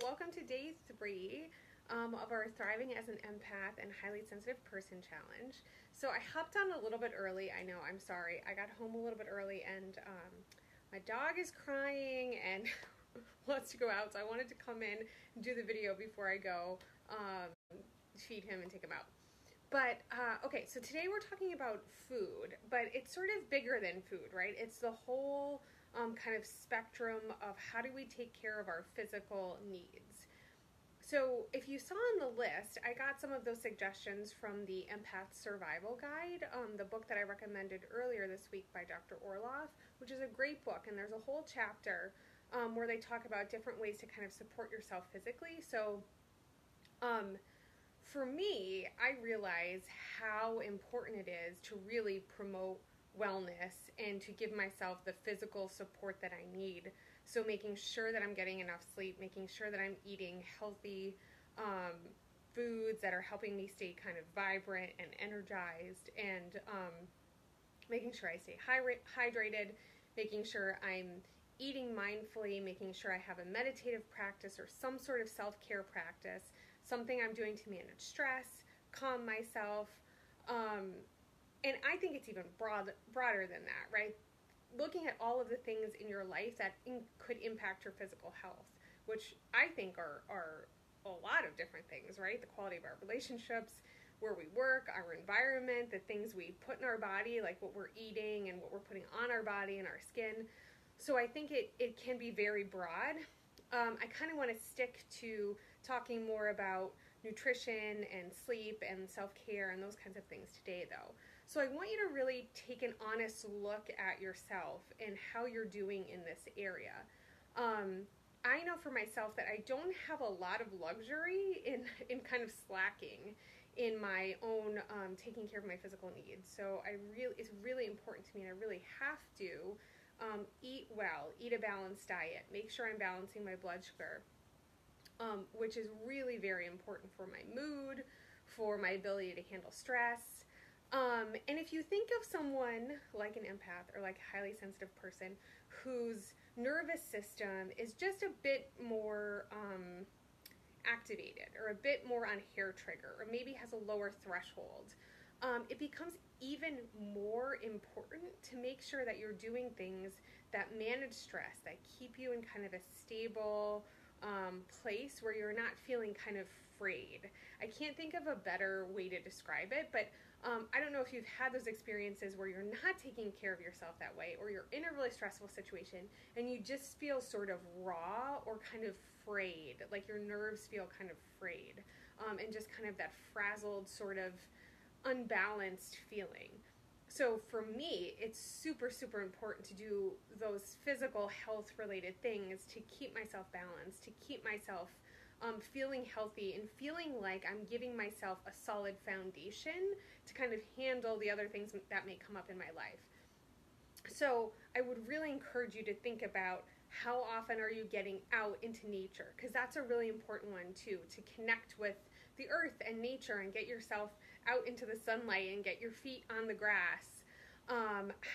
Welcome to day 3 of our Thriving as an Empath and Highly Sensitive Person Challenge. So I hopped on a little bit early. I know, I'm sorry. I got home a little bit early and my dog is crying and wants to go out. So I wanted to come in and do the video before I go feed him and take him out. But, okay, so today we're talking about food, but it's sort of bigger than food, right? It's the whole kind of spectrum of how do we take care of our physical needs. So if you saw on the list, I got some of those suggestions from the Empath Survival Guide, the book that I recommended earlier this week by Dr. Orloff, which is a great book, and there's a whole chapter where they talk about different ways to kind of support yourself physically. So, for me, I realize how important it is to really promote wellness and to give myself the physical support that I need. So making sure that I'm getting enough sleep, making sure that I'm eating healthy foods that are helping me stay kind of vibrant and energized, and making sure I stay hydrated, making sure I'm eating mindfully, making sure I have a meditative practice or some sort of self-care practice, something I'm doing to manage stress, calm myself, and I think it's even broader than that, right? Looking at all of the things in your life that could impact your physical health, which I think are a lot of different things, right? The quality of our relationships, where we work, our environment, the things we put in our body, like what we're eating and what we're putting on our body and our skin. So I think it can be very broad. I kind of want to stick to talking more about nutrition and sleep and self-care and those kinds of things today, though. So I want you to really take an honest look at yourself and how you're doing in this area. I know for myself that I don't have a lot of luxury in kind of slacking in my own taking care of my physical needs. So it's really important to me, and I really have to eat well, eat a balanced diet, make sure I'm balancing my blood sugar, which is really very important for my mood, for my ability to handle stress. And if you think of someone like an empath or like a highly sensitive person whose nervous system is just a bit more activated or a bit more on hair trigger, or maybe has a lower threshold, it becomes even more important to make sure that you're doing things that manage stress, that keep you in kind of a stable place where you're not feeling kind of frayed. I can't think of a better way to describe it, but I don't know if you've had those experiences where you're not taking care of yourself that way, or you're in a really stressful situation and you just feel sort of raw or kind of frayed, like your nerves feel kind of frayed, and just kind of that frazzled sort of unbalanced feeling. So for me, it's super, super important to do those physical health related things to keep myself balanced, to keep myself feeling healthy and feeling like I'm giving myself a solid foundation to kind of handle the other things that may come up in my life. So I would really encourage you to think about how often are you getting out into nature, because that's a really important one too, to connect with the earth and nature and get yourself out into the sunlight and get your feet on the grass.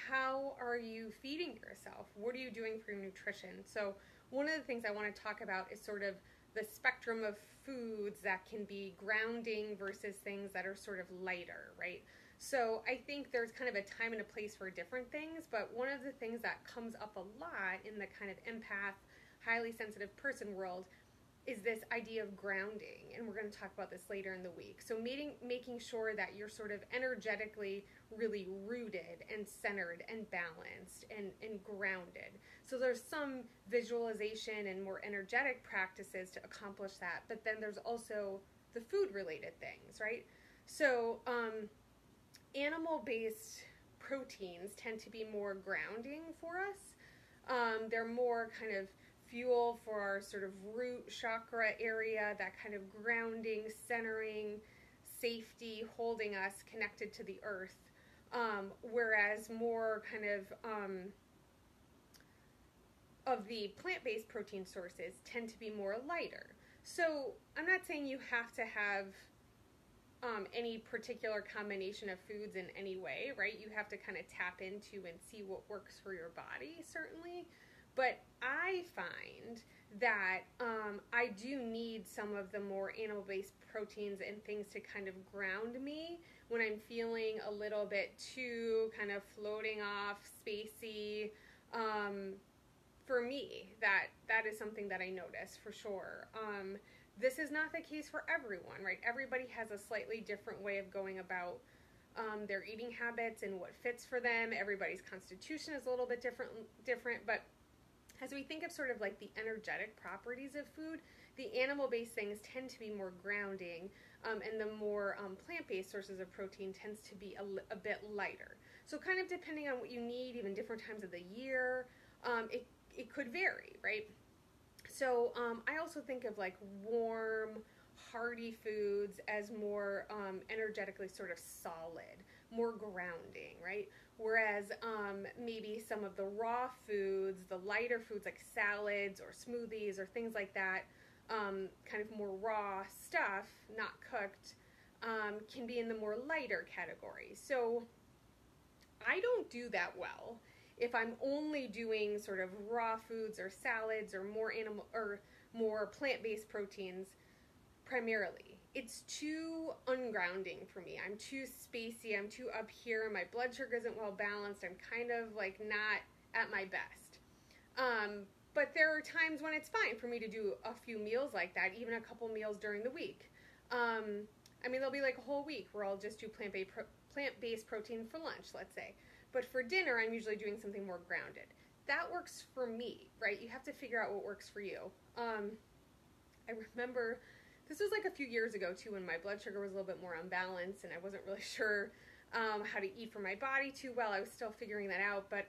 How are you feeding yourself? What are you doing for your nutrition? So one of the things I want to talk about is sort of the spectrum of foods that can be grounding versus things that are sort of lighter, right? So I think there's kind of a time and a place for different things, but one of the things that comes up a lot in the kind of empath, highly sensitive person world is this idea of grounding, and we're going to talk about this later in the week. So making sure that you're sort of energetically really rooted and centered and balanced and grounded. So there's some visualization and more energetic practices to accomplish that, but then there's also the food-related things, right? So animal-based proteins tend to be more grounding for us. They're more kind of fuel for our sort of root chakra area, that kind of grounding, centering, safety, holding us connected to the earth, whereas more kind of the plant-based protein sources tend to be more lighter. So I'm not saying you have to have any particular combination of foods in any way, right? You have to kind of tap into and see what works for your body, certainly. But I find that I do need some of the more animal-based proteins and things to kind of ground me when I'm feeling a little bit too kind of floating off, spacey. For me, that is something that I notice for sure. This is not the case for everyone, right? Everybody has a slightly different way of going about their eating habits and what fits for them. Everybody's constitution is a little bit different, but as we think of sort of like the energetic properties of food, the animal-based things tend to be more grounding, and the more plant-based sources of protein tends to be a bit lighter. So kind of depending on what you need, even different times of the year, it could vary, right? So I also think of like warm, hearty foods as more energetically sort of solid, more grounding, right? Whereas maybe some of the raw foods, the lighter foods like salads or smoothies or things like that, kind of more raw stuff, not cooked, can be in the more lighter category. So I don't do that well if I'm only doing sort of raw foods or salads or more animal or more plant-based proteins primarily. It's too ungrounding for me. I'm too spacey. I'm too up here. My blood sugar isn't well balanced. I'm kind of like not at my best. But there are times when it's fine for me to do a few meals like that, even a couple meals during the week. I mean, there'll be like a whole week where I'll just do plant-based protein for lunch, let's say. But for dinner, I'm usually doing something more grounded. That works for me, right? You have to figure out what works for you. I remember this was like a few years ago too, when my blood sugar was a little bit more unbalanced and I wasn't really sure how to eat for my body too well. I was still figuring that out, but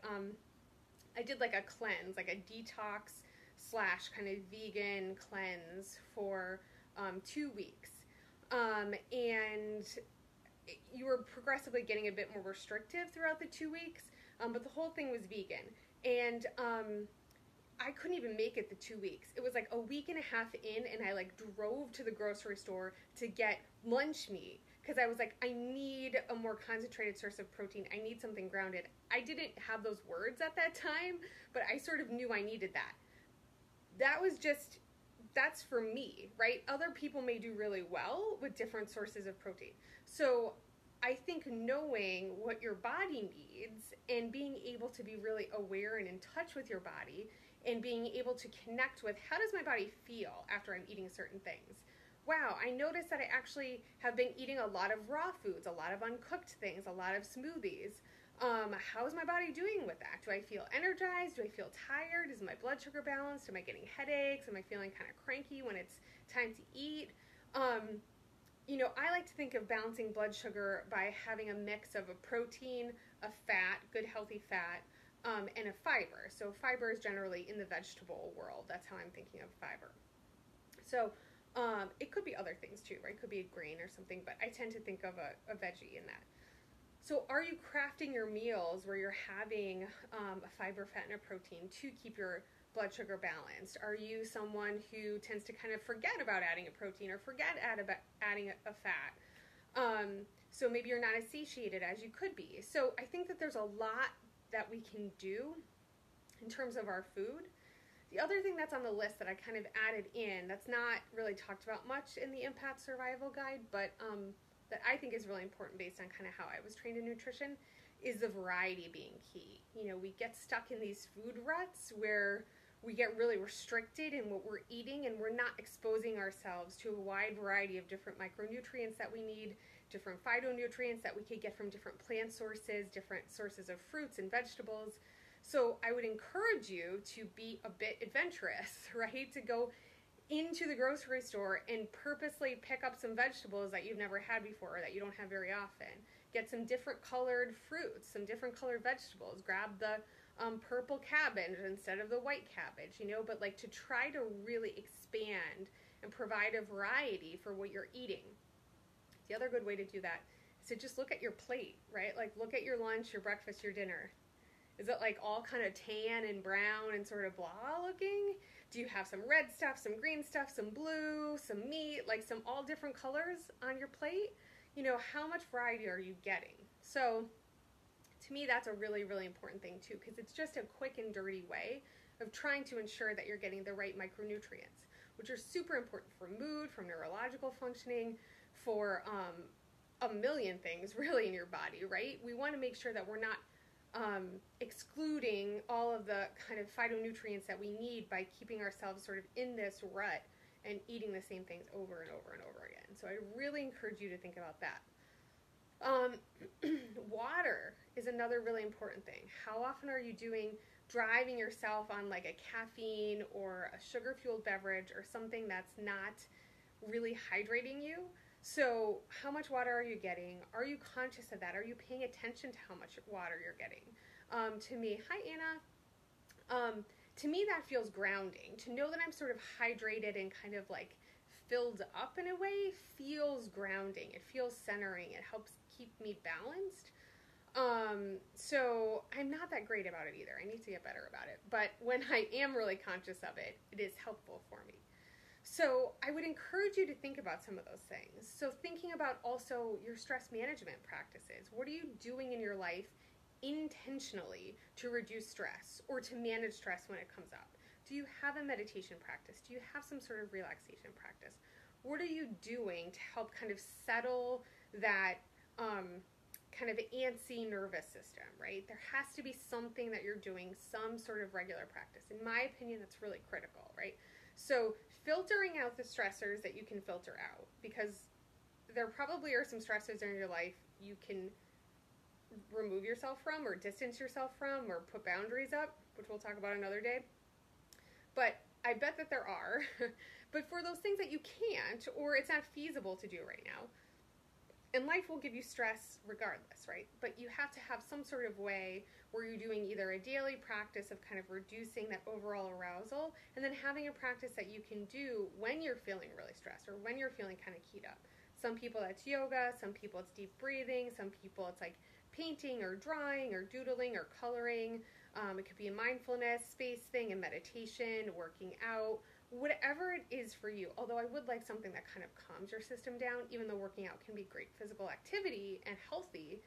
I did like a cleanse, like a detox / kind of vegan cleanse for 2 weeks. And you were progressively getting a bit more restrictive throughout the 2 weeks, but the whole thing was vegan. And I couldn't even make it the 2 weeks. It was like a week and a half in, and I like drove to the grocery store to get lunch meat because I was like, I need a more concentrated source of protein. I need something grounded. I didn't have those words at that time, but I sort of knew I needed that. That's for me, right? Other people may do really well with different sources of protein. So I think knowing what your body needs and being able to be really aware and in touch with your body and being able to connect with how does my body feel after I'm eating certain things. Wow, I noticed that I actually have been eating a lot of raw foods, a lot of uncooked things, a lot of smoothies. How is my body doing with that? Do I feel energized? Do I feel tired? Is my blood sugar balanced? Am I getting headaches? Am I feeling kind of cranky when it's time to eat? I like to think of balancing blood sugar by having a mix of a protein, a fat, good healthy fat, and a fiber. So fiber is generally in the vegetable world. That's how I'm thinking of fiber. So it could be other things too, right? It could be a grain or something, but I tend to think of a veggie in that. So are you crafting your meals where you're having a fiber, fat, and a protein to keep your blood sugar balanced? Are you someone who tends to kind of forget about adding a protein or forget adding a fat? So maybe you're not as satiated as you could be. So I think that there's a lot that we can do in terms of our food. The other thing that's on the list that I kind of added in, that's not really talked about much in the Empath Survival Guide, but that I think is really important based on kind of how I was trained in nutrition, is the variety being key. We get stuck in these food ruts where we get really restricted in what we're eating and we're not exposing ourselves to a wide variety of different micronutrients that we need, different phytonutrients that we could get from different plant sources, different sources of fruits and vegetables. So I would encourage you to be a bit adventurous, right? To go into the grocery store and purposely pick up some vegetables that you've never had before or that you don't have very often. Get some different colored fruits, some different colored vegetables. Grab the purple cabbage instead of the white cabbage, but like to try to really expand and provide a variety for what you're eating. The other good way to do that is to just look at your plate, right? Like look at your lunch, your breakfast, your dinner. Is it like all kind of tan and brown and sort of blah looking? Do you have some red stuff, some green stuff, some blue, some meat, like some all different colors on your plate? How much variety are you getting? So to me, that's a really, really important thing too, because it's just a quick and dirty way of trying to ensure that you're getting the right micronutrients, which are super important for mood, for neurological functioning, for a million things really in your body, right? We want to make sure that we're not excluding all of the kind of phytonutrients that we need by keeping ourselves sort of in this rut and eating the same things over and over and over again. So I really encourage you to think about that. Water is another really important thing. How often are you driving yourself on like a caffeine or a sugar-fueled beverage or something that's not really hydrating you? So how much water are you getting? Are you conscious of that? Are you paying attention to how much water you're getting? To me, hi Anna. To me, that feels grounding. To know that I'm sort of hydrated and kind of like filled up in a way feels grounding. It feels centering. It helps keep me balanced. So I'm not that great about it either. I need to get better about it. But when I am really conscious of it, it is helpful for me. So I would encourage you to think about some of those things. So thinking about also your stress management practices. What are you doing in your life intentionally to reduce stress or to manage stress when it comes up? Do you have a meditation practice? Do you have some sort of relaxation practice? What are you doing to help kind of settle that kind of antsy nervous system, right? There has to be something that you're doing, some sort of regular practice. In my opinion, that's really critical, right? So filtering out the stressors that you can filter out, because there probably are some stressors in your life you can remove yourself from or distance yourself from or put boundaries up, which we'll talk about another day. But I bet that there are. But for those things that you can't or it's not feasible to do right now, and life will give you stress regardless, right? But you have to have some sort of way where you're doing either a daily practice of kind of reducing that overall arousal and then having a practice that you can do when you're feeling really stressed or when you're feeling kind of keyed up. Some people that's yoga, some people it's deep breathing, some people it's like painting or drawing or doodling or coloring. It could be a mindfulness space thing, a meditation, working out, whatever it is for you. Although I would like something that kind of calms your system down, even though working out can be great physical activity and healthy.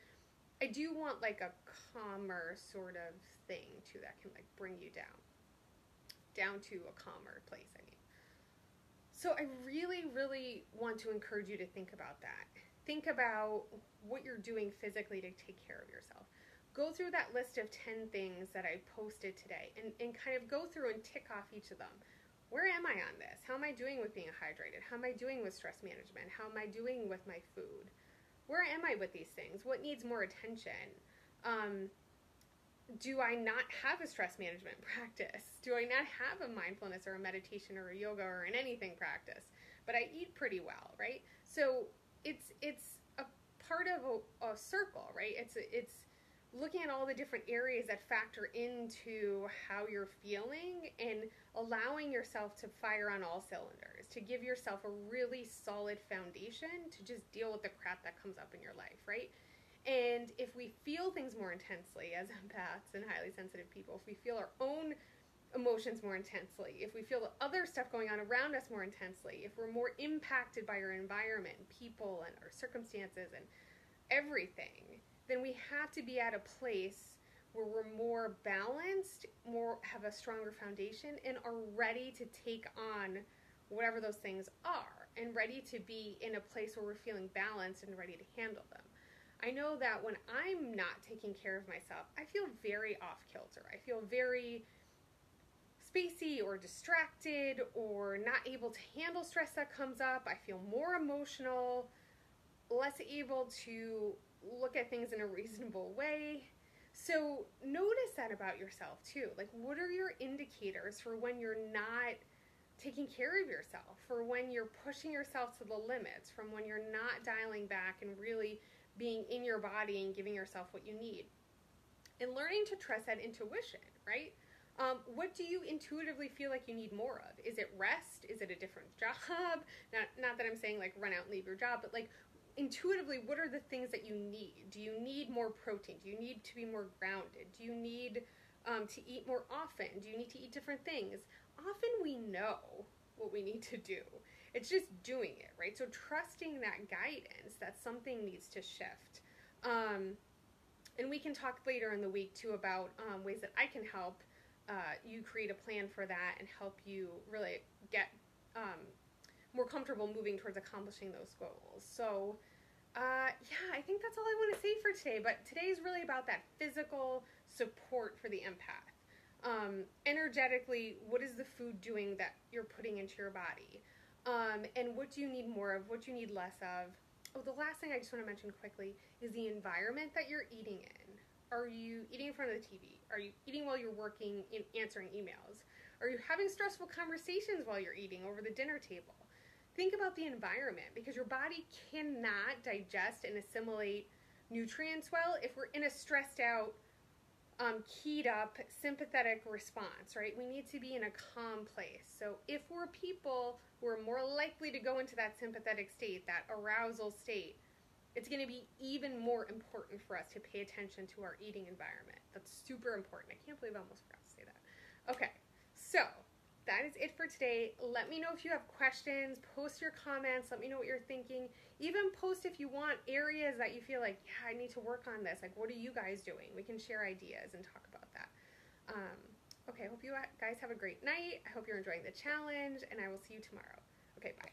I do want like a calmer sort of thing too that can like bring you down to a calmer place, I mean. So I really, really want to encourage you to think about that. Think about what you're doing physically to take care of yourself. Go through that list of 10 things that I posted today and kind of go through and tick off each of them. Where am I on this? How am I doing with being hydrated? How am I doing with stress management? How am I doing with my food? Where am I with these things? What needs more attention? Do I not have a stress management practice? Do I not have a mindfulness or a meditation or a yoga or an anything practice? But I eat pretty well, right? So it's a part of a circle, right? It's looking at all the different areas that factor into how you're feeling and allowing yourself to fire on all cylinders, to give yourself a really solid foundation to just deal with the crap that comes up in your life, right? And if we feel things more intensely as empaths and highly sensitive people, if we feel our own emotions more intensely, if we feel the other stuff going on around us more intensely, if we're more impacted by our environment, people, and our circumstances and everything, then we have to be at a place where we're more balanced, have a stronger foundation, and are ready to take on whatever those things are, and ready to be in a place where we're feeling balanced and ready to handle them. I know that when I'm not taking care of myself, I feel very off kilter. I feel very spacey or distracted or not able to handle stress that comes up. I feel more emotional, less able to look at things in a reasonable way. So notice that about yourself too. Like, what are your indicators for when you're not taking care of yourself, for when you're pushing yourself to the limits, from when you're not dialing back and really being in your body and giving yourself what you need? And learning to trust that intuition, right? What do you intuitively feel like you need more of? Is it rest? Is it a different job? Not that I'm saying like run out and leave your job, but like intuitively, what are the things that you need? Do you need more protein? Do you need to be more grounded? Do you need to eat more often? Do you need to eat different things? Often we know what we need to do. It's just doing it, right? So trusting that guidance that something needs to shift. And we can talk later in the week too about ways that I can help you create a plan for that and help you really get more comfortable moving towards accomplishing those goals. So yeah, I think that's all I want to say for today. But today is really about that physical support for the empath. Energetically, what is the food doing that you're putting into your body? And what do you need more of? What do you need less of? Oh, the last thing I just want to mention quickly is the environment that you're eating in. Are you eating in front of the TV? Are you eating while you're working and answering emails? Are you having stressful conversations while you're eating over the dinner table? Think about the environment, because your body cannot digest and assimilate nutrients well if we're in a stressed out, keyed up, sympathetic response, right? We need to be in a calm place. So if we're people who are more likely to go into that sympathetic state, that arousal state, it's going to be even more important for us to pay attention to our eating environment. That's super important. I can't believe I almost forgot to say that. Okay, so that is it for today. Let me know if you have questions. Post your comments. Let me know what you're thinking. Even post if you want areas that you feel like, yeah, I need to work on this. Like, what are you guys doing? We can share ideas and talk about that. Okay, I hope you guys have a great night. I hope you're enjoying the challenge, and I will see you tomorrow. Okay, bye.